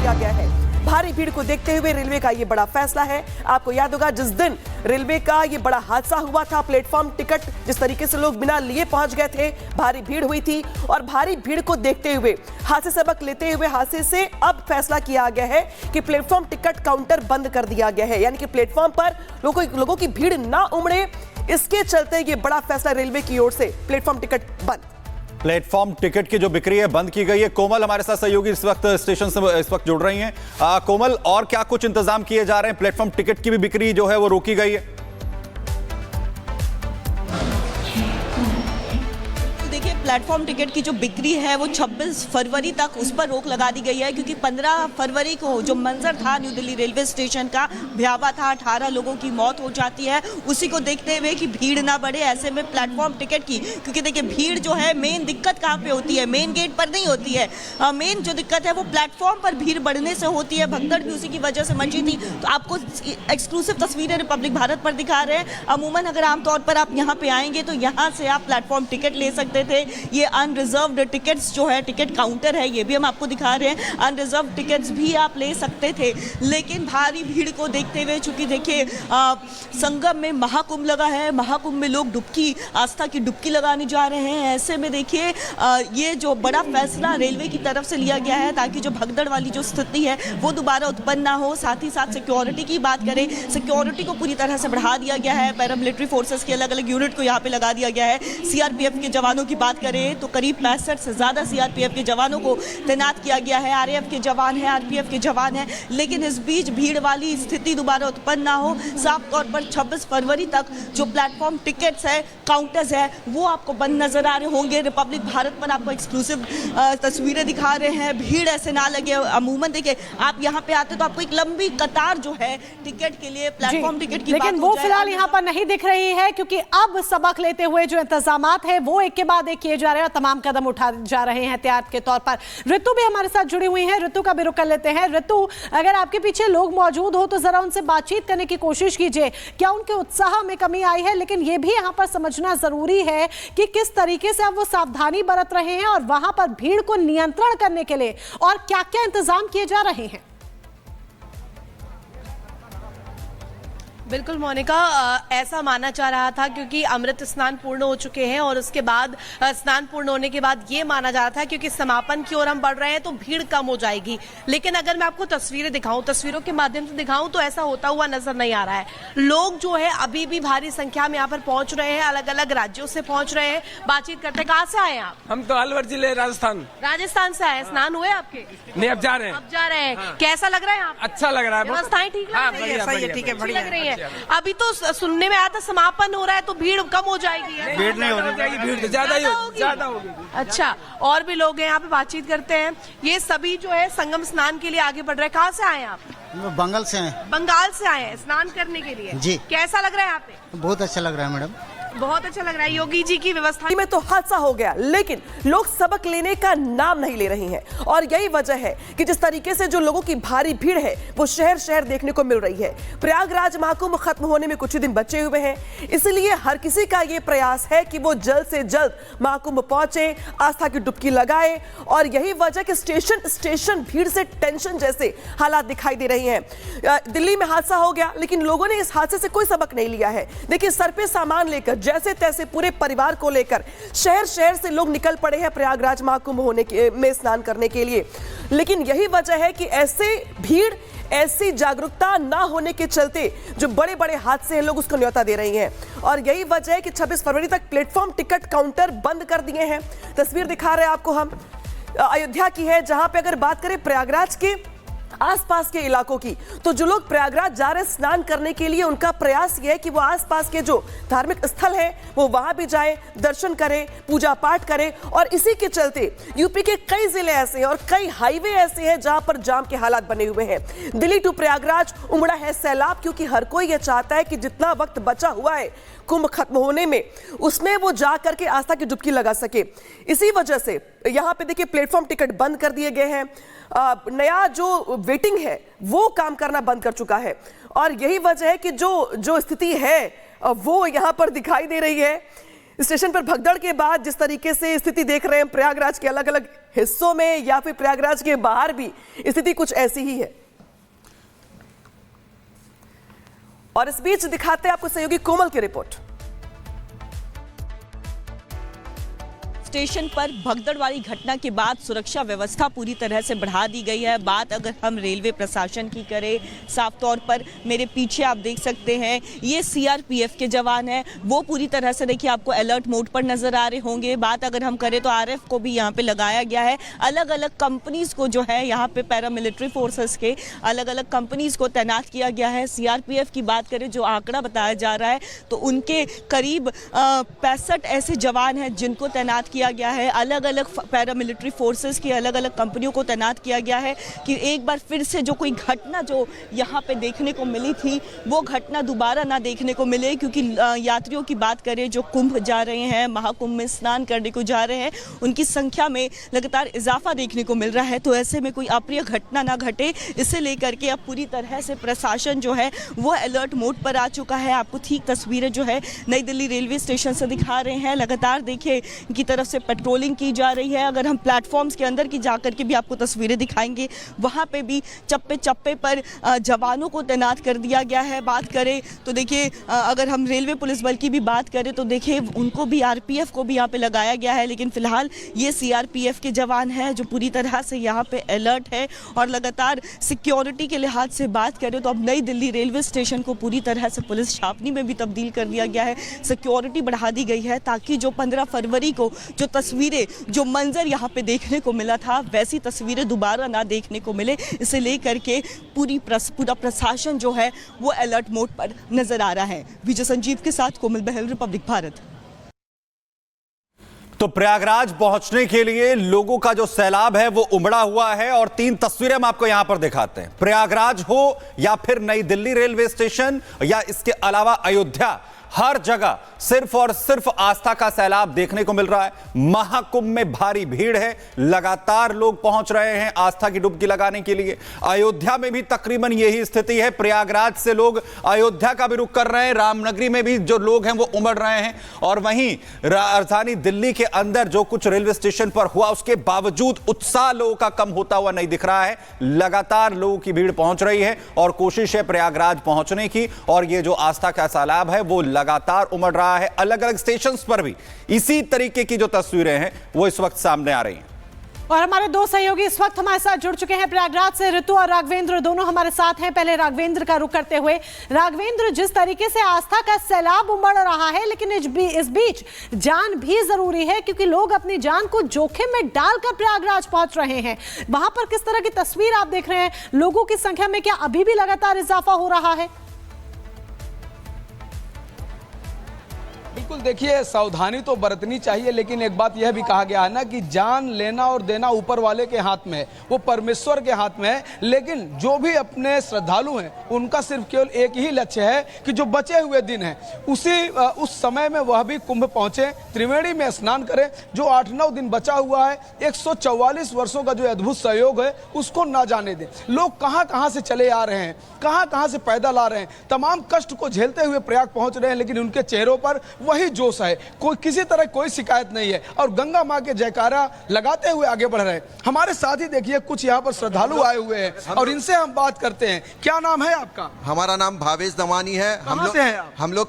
दिया गया है। भारी भीड़ को देखते हुए रेलवे का ये बड़ा फैसला है। आपको याद होगा जिस दिन रेलवे का ये बड़ा हादसा हुआ था, प्लेटफॉर्म टिकट जिस तरीके से लोग बिना लिए पहुंच गए थे, भारी भीड़ हुई थी और भारी भीड़ को देखते हुए हादसे से सबक लेते हुए हादसे से अब फैसला किया गया है कि प्लेटफॉर्म टिकट काउंटर बंद कर दिया गया है, यानी कि प्लेटफॉर्म पर लोगों की भीड़ ना उमड़े, इसके चलते ये बड़ा फैसला रेलवे की ओर से, प्लेटफॉर्म टिकट बंद। प्लेटफॉर्म टिकट की जो बिक्री है बंद की गई है। कोमल हमारे साथ सहयोगी इस वक्त स्टेशन से इस वक्त जुड़ रही हैं। कोमल, और क्या कुछ इंतजाम किए जा रहे हैं? प्लेटफॉर्म टिकट की भी बिक्री जो है वो रोकी गई है। प्लेटफॉर्म टिकट की जो बिक्री है वो 26 फरवरी तक उस पर रोक लगा दी गई है, क्योंकि 15 फरवरी को जो मंजर था न्यू दिल्ली रेलवे स्टेशन का भयावह था, 18 लोगों की मौत हो जाती है। उसी को देखते हुए कि भीड़ ना बढ़े, ऐसे में प्लेटफॉर्म टिकट की, क्योंकि देखिए भीड़ जो है मेन दिक्कत कहाँ पे होती है, मेन गेट पर नहीं होती है। मेन जो दिक्कत है वो प्लेटफॉर्म पर भीड़ बढ़ने से होती है। भगदड़ भी उसी की वजह से मची थी। तो आपको एक्सक्लूसिव तस्वीरें रिपब्लिक भारत पर दिखा रहे हैं। अमूमन अगर आमतौर पर आप यहाँ पे आएंगे तो यहाँ से आप प्लेटफॉर्म टिकट ले सकते थे। ये अनरिजर्व्ड टिकट्स जो है, टिकट काउंटर है, ये भी हम आपको दिखा रहे हैं। अनरिजर्व्ड टिकट्स भी आप ले सकते थे, लेकिन भारी भीड़ को देखते हुए, चूंकि देखिए संगम में महाकुंभ लगा है, महाकुंभ में लोग डुबकी, आस्था की डुबकी लगाने जा रहे हैं। ऐसे में देखिए ये जो बड़ा फैसला रेलवे की तरफ से लिया गया है ताकि जो भगदड़ वाली जो स्थिति है वो दोबारा उत्पन्न ना हो। साथ ही साथ सिक्योरिटी की बात करें, सिक्योरिटी को पूरी तरह से बढ़ा दिया गया है। पैरामिलिट्री फोर्सेस के अलग अलग यूनिट को यहाँ पे लगा दिया गया है। सीआरपीएफ के जवानों की बात करें तो करीब 65 से ज्यादा सीआरपीएफ के जवानों को तैनात किया गया है। आरएएफ के जवान हैं, आरपीएफ के जवान हैं, लेकिन इस बीच भीड़ वाली स्थिति दोबारा उत्पन्न ना हो। साफ तौर पर 26 फरवरी तक जो प्लेटफॉर्म टिकट्स है, काउंटर्स है, वो आपको बंद नजर आ रहे होंगे। रिपब्लिक भारत पर आपको एक्सक्लूसिव तस्वीरें दिखा रहे हैं। भीड़ ऐसे ना लगे। अमूमन देखिए आप यहाँ पे आते तो आपको एक लंबी कतार जो है टिकट के लिए, प्लेटफॉर्म टिकट की, लेकिन वो फिलहाल यहाँ पर नहीं दिख रही है, क्योंकि अब सबक लेते हुए जो इंतजामात है वो एक के बाद एक किए जा रहे हैं और तमाम कदम उठा जा रहे हैं एहतियात के तौर पर। ऋतु भी हमारे साथ जुड़ी हुई है, ऋतु का भी रुख कर लेते हैं। ऋतु, अगर आपके पीछे लोग मौजूद हो तो जरा उनसे बातचीत करने की कोशिश कीजिए। क्या उनके उत्साह में कमी आई है? लेकिन यह भी यहाँ पर समझना जरूरी है कि किस तरीके से अब वो सावधानी बरत रहे हैं और वहां पर भीड़ को नियंत्रण करने के लिए और क्या क्या इंतजाम किए जा रहे हैं। बिल्कुल मोनिका, ऐसा माना जा रहा था क्योंकि अमृत स्नान पूर्ण हो चुके हैं और उसके बाद स्नान पूर्ण होने के बाद ये माना जा रहा था क्योंकि समापन की ओर हम बढ़ रहे हैं तो भीड़ कम हो जाएगी। लेकिन अगर मैं आपको तस्वीरें दिखाऊं, तस्वीरों के माध्यम से दिखाऊं तो ऐसा होता हुआ नजर नहीं आ रहा है। लोग जो है अभी भी भारी संख्या में यहाँ पर पहुंच रहे हैं, अलग अलग राज्यों से पहुंच रहे हैं। बातचीत करते हैं, कहाँ से आए आप? हम तो अलवर जिले राजस्थान से आए। स्नान हुए आपके? नहीं, अब जा रहे हैं। अब जा रहे हैं। कैसा लग रहा है? अच्छा लग रहा है। व्यवस्थाएं ठीक लग रही है? अभी तो सुनने में आया था समापन हो रहा है तो भीड़ कम हो जाएगी। भीड़ नहीं हो जाएगी, भीड़ तो ज्यादा होगी। अच्छा, और भी लोग हैं यहाँ पे, बातचीत करते हैं। ये सभी जो है संगम स्नान के लिए आगे बढ़ रहे हैं। कहाँ से आए हैं आप? बंगाल से हैं। बंगाल से आए हैं स्नान करने के लिए जी। कैसा लग रहा है यहाँ पे? बहुत अच्छा लग रहा है मैडम, बहुत अच्छा लग रहा है। योगी जी की व्यवस्था में तो हादसा हो गया, लेकिन लोग सबक लेने का नाम नहीं ले रहे हैं और यही वजह है कि जिस तरीके से जो लोगों की भारी भीड़ है वो शहर शहर देखने को मिल रही है। प्रयागराज महाकुंभ खत्म होने में कुछ ही दिन बचे हुए हैं, इसलिए हर किसी का ये प्रयास है कि वो जल्द से जल्द महाकुंभ पहुंचे, आस्था की डुबकी लगाए और यही वजह कि स्टेशन स्टेशन भीड़ से टेंशन जैसे हालात दिखाई दे रही हैं। दिल्ली में हादसा हो गया, लेकिन लोगों ने इस हादसे से कोई सबक नहीं लिया है। देखिए, सर पे सामान लेकर जैसे तैसे पूरे परिवार को लेकर शहर शहर से लोग निकल पड़े हैं प्रयागराज महाकुंभ में स्नान करने के लिए। लेकिन यही वजह है कि ऐसे भीड़, ऐसी जागरूकता ना होने के चलते जो बड़े बड़े हादसे हैं लोग उसको न्योता दे रही हैं और यही वजह है कि 26 फरवरी तक प्लेटफॉर्म टिकट काउंटर बंद कर दिए हैं। तस्वीर दिखा रहे हैं आपको हम, अयोध्या की है, जहां पे अगर बात करें प्रयागराज के आसपास के इलाकों की, तो जो लोग प्रयागराज जा रहे स्नान करने के लिए उनका प्रयास यह है कि वो आसपास के जो धार्मिक स्थल है वो वहां भी जाए, दर्शन करें, पूजा पाठ करें और इसी के चलते यूपी के कई जिले ऐसे हैं और कई हाईवे ऐसे हैं जहां पर जाम के हालात बने हुए हैं। दिल्ली टू प्रयागराज उमड़ा है सैलाब, क्योंकि हर कोई यह चाहता है कि जितना वक्त बचा हुआ है कुंभ खत्म होने में उसमें वो जा करके आस्था की डुबकी लगा सके। इसी वजह से यहाँ पे देखिए प्लेटफॉर्म टिकट बंद कर दिए गए हैं। नया जो वेटिंग है वो काम करना बंद कर चुका है और यही वजह है कि जो स्थिति है वो यहाँ पर दिखाई दे रही है। स्टेशन पर भगदड़ के बाद जिस तरीके से स्थिति देख रहे हैं प्रयागराज के अलग अलग हिस्सों में या फिर प्रयागराज के बाहर भी स्थिति कुछ ऐसी ही है। और इस बीच दिखाते हैं आपको सहयोगी कोमल की रिपोर्ट। स्टेशन पर भगदड़ वाली घटना के बाद सुरक्षा व्यवस्था पूरी तरह से बढ़ा दी गई है। बात अगर हम रेलवे प्रशासन की करें, साफ तौर पर मेरे पीछे आप देख सकते हैं ये सीआरपीएफ के जवान हैं, वो पूरी तरह से देखिए आपको अलर्ट मोड पर नजर आ रहे होंगे। बात अगर हम करें तो आरएफ को भी यहाँ पे लगाया गया है। अलग अलग कंपनीज को जो है यहाँ पे पैरामिलिट्री फोर्सेस के अलग अलग कंपनीज को तैनात किया गया है। सीआरपीएफ की बात करें जो आंकड़ा बताया जा रहा है तो उनके करीब 65 ऐसे जवान हैं जिनको तैनात किया गया है। अलग अलग पैरामिलिट्री फोर्सेस की अलग अलग कंपनियों को तैनात किया गया है कि एक बार फिर से जो कोई घटना जो यहाँ पे देखने को मिली थी वो घटना दोबारा ना देखने को मिले, क्योंकि यात्रियों की बात करें जो कुंभ जा रहे हैं, महाकुंभ में स्नान करने को जा रहे हैं, उनकी संख्या में लगातार इजाफा देखने को मिल रहा है। तो ऐसे में कोई अप्रिय घटना ना घटे, इसे लेकर के अब पूरी तरह से प्रशासन जो है वो अलर्ट मोड पर आ चुका है। आपको ठीक तस्वीरें जो है नई दिल्ली रेलवे स्टेशन से दिखा रहे हैं। लगातार देखिए की तरफ से पेट्रोलिंग की जा रही है। अगर हम प्लेटफॉर्म्स के अंदर की जाकर के भी आपको तस्वीरें दिखाएंगे, वहां पे भी चप्पे चप्पे पर जवानों को तैनात कर दिया गया है। बात करें तो देखिए अगर हम रेलवे पुलिस बल की भी बात करें तो देखिए उनको भी आरपीएफ को भी यहाँ पे लगाया गया है, लेकिन फिलहाल ये सीआरपीएफ के जवान हैं जो पूरी तरह से यहाँ पे अलर्ट है। और लगातार सिक्योरिटी के लिहाज से बात करें तो अब नई दिल्ली रेलवे स्टेशन को पूरी तरह से पुलिस छावनी में भी तब्दील कर दिया गया है। सिक्योरिटी बढ़ा दी गई है ताकि जो 15 फरवरी को जो तस्वीरें जो मंजर यहाँ पे देखने को मिला था वैसी तस्वीरें दोबारा ना देखने को मिले, इसे लेकर के पूरा प्रशासन जो है वो अलर्ट मोड पर नजर आ रहा है। विजय संजीव के साथ कोमल बहल, रिपब्लिक भारत। तो प्रयागराज पहुंचने के लिए लोगों का जो सैलाब है वो उमड़ा हुआ है और 3 तस्वीरें हम आपको यहां पर दिखाते हैं। प्रयागराज हो या फिर नई दिल्ली रेलवे स्टेशन या इसके अलावा अयोध्या, हर जगह सिर्फ और सिर्फ आस्था का सैलाब देखने को मिल रहा है। महाकुंभ में भारी भीड़ है, लगातार लोग पहुंच रहे हैं आस्था की डुबकी लगाने के लिए। अयोध्या में भी तकरीबन यही स्थिति है। प्रयागराज से लोग अयोध्या का भी रुख कर रहे हैं, रामनगरी में भी जो लोग हैं वो उमड़ रहे हैं। और वहीं राजधानी दिल्ली के अंदर जो कुछ रेलवे स्टेशन पर हुआ उसके बावजूद उत्साह लोगों का कम होता हुआ नहीं दिख रहा है। लगातार लोगों की भीड़ पहुंच रही है और कोशिश है प्रयागराज पहुंचने की। और ये जो आस्था का सैलाब है वो लगातार उमड़ रहा है। अलग अलग स्टेशंस पर भी इसी तरीके की जो तस्वीरें हैं वो इस वक्त सामने आ रही हैं। और हमारे 2 सहयोगी इस वक्त हमारे साथ जुड़ चुके हैं प्रयागराज से। ऋतु और राघवेंद्र दोनों हमारे साथ हैं। पहले राघवेंद्र का रुख करते हुए, राघवेंद्र, जिस तरीके से आस्था का सैलाब उमड़ रहा है, लेकिन इस बीच जान भी जरूरी है क्योंकि लोग अपनी जान को जोखिम में डालकर प्रयागराज पहुंच रहे हैं। वहां पर किस तरह की तस्वीर आप देख रहे हैं? लोगों की संख्या में क्या अभी भी लगातार इजाफा हो रहा है? बिल्कुल, देखिए सावधानी तो बरतनी चाहिए, लेकिन एक बात यह भी कहा गया है ना कि जान लेना और देना ऊपर वाले के हाथ में है, वो परमेश्वर के हाथ में है। लेकिन जो भी अपने श्रद्धालु हैं उनका सिर्फ केवल एक ही लक्ष्य है कि जो बचे हुए दिन हैं उस समय में वह भी कुंभ पहुंचे, त्रिवेणी में स्नान करें। जो 8-9 दिन बचा हुआ है, 144 वर्षों का जो अद्भुत सहयोग है उसको ना जाने दें। लोग कहां कहां से चले आ रहे हैं, कहां कहां से पैदल आ रहे हैं, तमाम कष्ट को झेलते हुए प्रयाग पहुंच रहे हैं, लेकिन उनके चेहरों पर वही जोश है, कोई किसी तरह कोई शिकायत नहीं है और गंगा मां के जयकारा लगाते हुए आगे बढ़ रहे हैं। हमारे साथ ही देखिए कुछ यहाँ पर श्रद्धालु आए हुए हैं और इनसे हम बात करते हैं। क्या नाम है आपका? हमारा नाम भावेश दमानी है। कहां से हैं आप? हम लोग